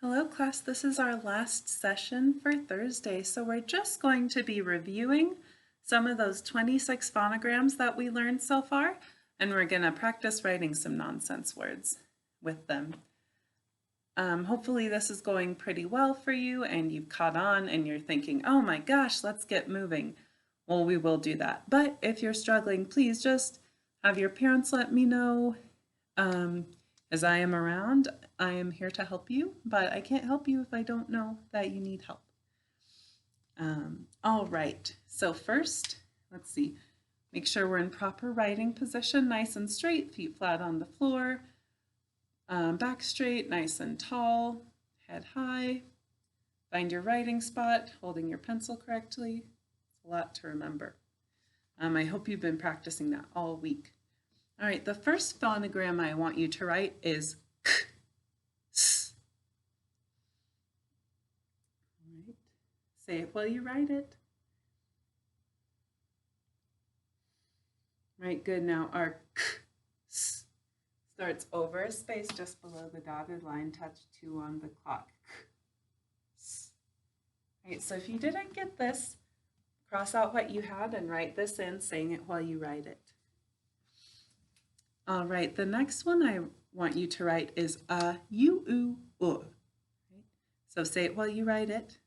Hello class, this is our last session for Thursday, so we're just going to be reviewing some of those 26 phonograms that we learned so far, and we're going to practice writing some nonsense words with them. Hopefully this is going pretty well for you and you've caught on and you're thinking, oh my gosh, let's get moving. Well, we will do that, but if you're struggling, please just have your parents let me know. As I am around, I am here to help you, but I can't help you if I don't know that you need help. All right, so first, let's see, make sure we're in proper writing position, nice and straight, feet flat on the floor, back straight, nice and tall, head high. Find your writing spot, holding your pencil correctly. It's a lot to remember. I hope you've been practicing that all week. All right, the first phonogram I want you to write is k, s. All right, say it while you write it. Right, good. Now our k, s starts over a space just below the dotted line, touch 2 on the clock. K, s. All right, so if you didn't get this, cross out what you had and write this in, saying it while you write it. All right, the next one I want you to write is u, u, u. Right? So say it while you write it.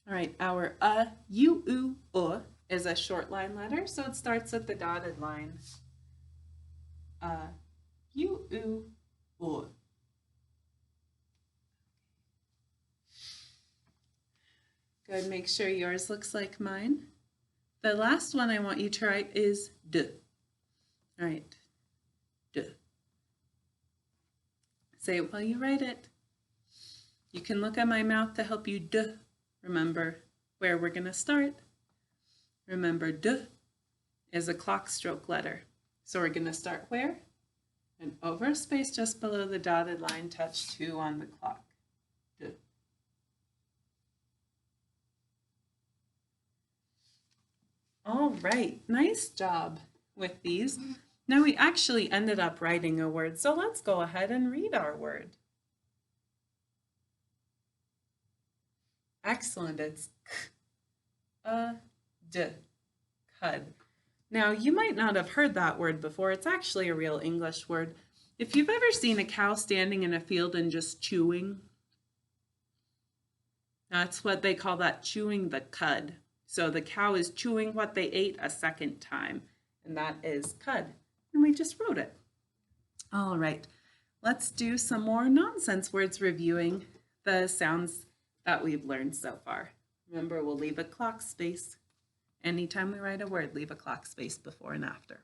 All right, our u, u, u is a short line letter, so it starts at the dotted line. U, u, u. Good, make sure yours looks like mine. The last one I want you to write is d. All right, d. Say it while you write it. You can look at my mouth to help you d. Remember where we're going to start. Remember, d is a clock stroke letter. So we're going to start where? And over a space just below the dotted line, touch 2 on the clock. D. All right, nice job with these. Now we actually ended up writing a word, so let's go ahead and read our word. Excellent, it's k-a-d, cud. Now you might not have heard that word before, it's actually a real English word. If you've ever seen a cow standing in a field and just chewing, that's what they call that, chewing the cud. So the cow is chewing what they ate a second time, and that is cud. And we just wrote it. All right, let's do some more nonsense words reviewing the sounds that we've learned so far. Remember, we'll leave a clock space. Anytime we write a word, leave a clock space before and after.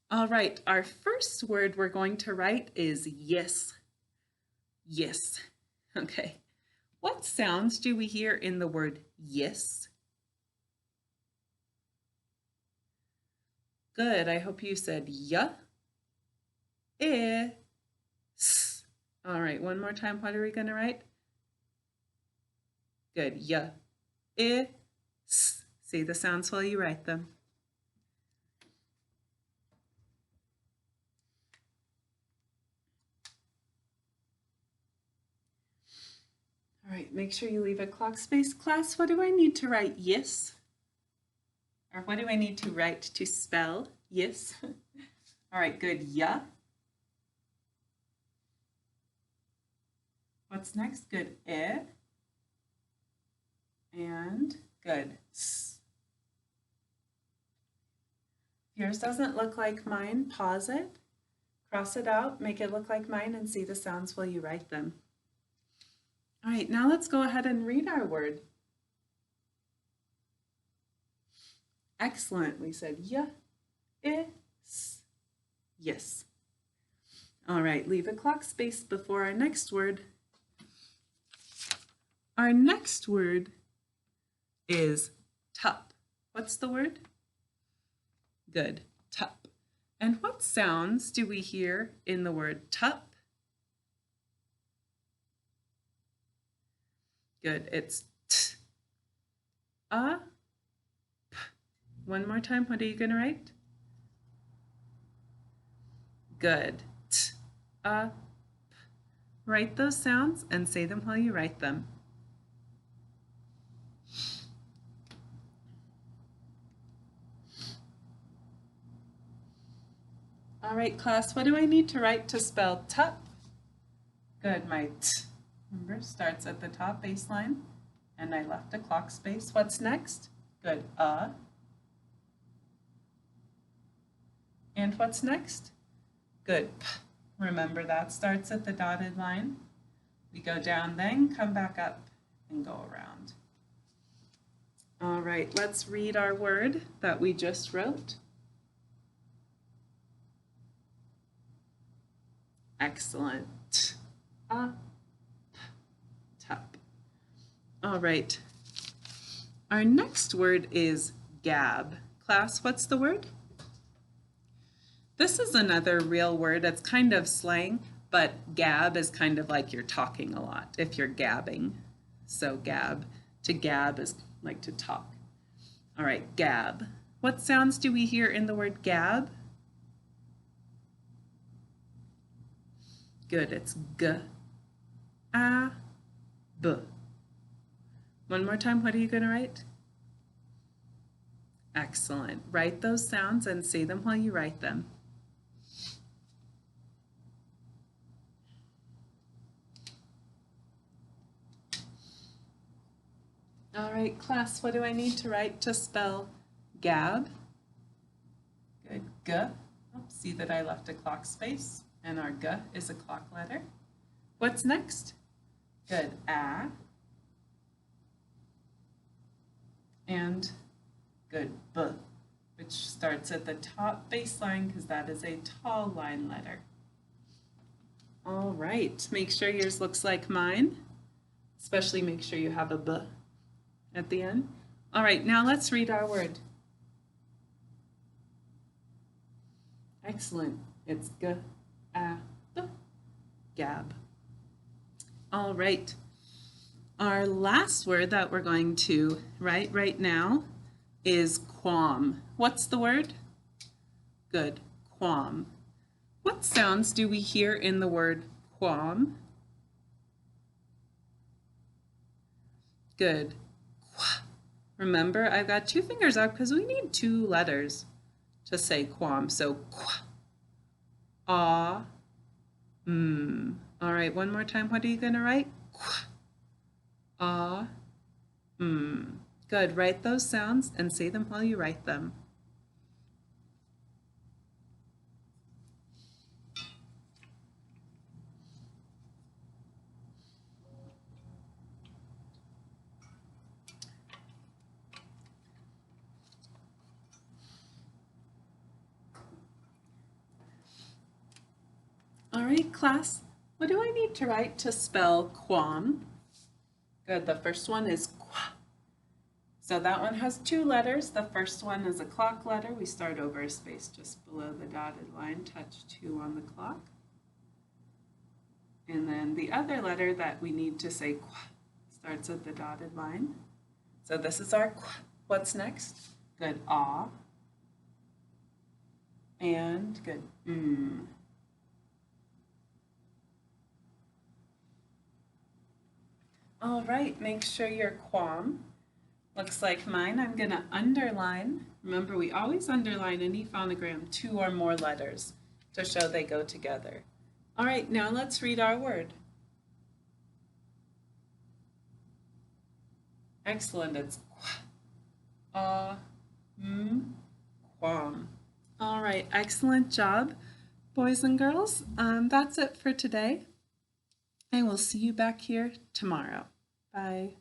All right, our first word we're going to write is yes. Yes. Okay. What sounds do we hear in the word yes? Good. I hope you said ya, s. All right, one more time. What are we going to write? Good. Ya, s. Say the sounds while you write them. All right, make sure you leave a clock space. Class, what do I need to write yes? Or what do I need to write to spell yes? All right, good. Ya. What's next? Good. And good. S. If yours doesn't look like mine, pause it, cross it out, make it look like mine, and see the sounds while you write them. All right, now let's go ahead and read our word. Excellent. We said ya, s. Yes. All right, leave a clock space before our next word. Our next word is tup. What's the word? Good, tup. And what sounds do we hear in the word tup? Good, it's t, a, p. One more time, what are you going to write? Good. T, p. Write those sounds and say them while you write them. All right, class, what do I need to write to spell tup? Good, my t, remember, starts at the top baseline, and I left a clock space. What's next? Good, and what's next? Good, p. Remember, that starts at the dotted line. We go down, then come back up and go around. All right, let's read our word that we just wrote. Excellent. Tup. All right. Our next word is gab. Class, what's the word? This is another real word. It's kind of slang, but gab is kind of like you're talking a lot if you're gabbing. So gab, to gab is like to talk. All right, gab. What sounds do we hear in the word gab? Good, it's g, a, b. One more time, what are you going to write? Excellent. Write those sounds and say them while you write them. All right, class, what do I need to write to spell gab? Good, g. Oh, see that I left a clock space, and our g is a clock letter. What's next? Good, a. And good, b, which starts at the top baseline because that is a tall line letter. All right, make sure yours looks like mine, especially make sure you have a b at the end. All right, now let's read our word. Excellent, it's g, a, b, gab. All right. Our last word that we're going to write right now is qualm. What's the word? Good, qualm. What sounds do we hear in the word qualm? Good. Remember, I've got two fingers up because we need two letters to say qualm. So, qu, ah, All right, one more time. What are you going to write? Qu, ah, Good. Write those sounds and say them while you write them. All right, class. What do I need to write to spell qualm? Good. The first one is qua. So that one has two letters. The first one is a clock letter. We start over a space just below the dotted line, touch 2 on the clock. And then the other letter that we need to say qua starts at the dotted line. So this is our qua. What's next? Good, ah. And good, All right, make sure your qualm looks like mine. I'm going to underline. Remember, we always underline any phonogram 2 or more letters to show they go together. All right, now let's read our word. Excellent, it's qua, qualm. All right, excellent job, boys and girls. That's it for today. I will see you back here tomorrow. Bye.